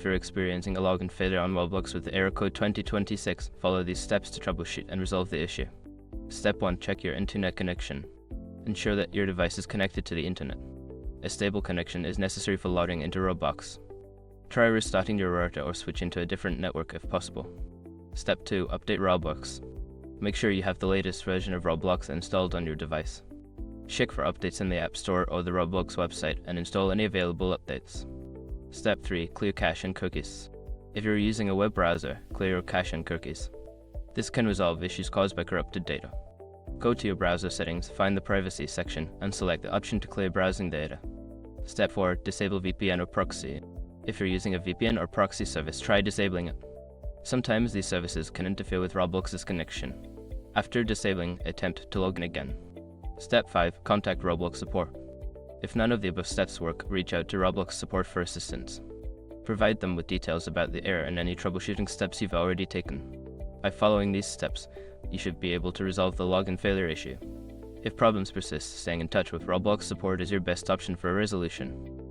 If you're experiencing a login failure on Roblox with error code 2026, follow these steps to troubleshoot and resolve the issue. Step 1. Check your internet connection. Ensure that your device is connected to the internet. A stable connection is necessary for logging into Roblox. Try restarting your router or switching to a different network if possible. Step 2. Update Roblox. Make sure you have the latest version of Roblox installed on your device. Check for updates in the App Store or the Roblox website and install any available updates. Step 3. Clear cache and cookies. If you're using a web browser, clear your cache and cookies. This can resolve issues caused by corrupted data. Go to your browser settings, find the privacy section, and select the option to clear browsing data. Step 4. Disable VPN or proxy. If you're using a VPN or proxy service, try disabling it. Sometimes these services can interfere with Roblox's connection. After disabling, attempt to log in again. Step 5. Contact Roblox support. If none of the above steps work, reach out to Roblox support for assistance. Provide them with details about the error and any troubleshooting steps you've already taken. By following these steps, you should be able to resolve the login failure issue. If problems persist, staying in touch with Roblox support is your best option for a resolution.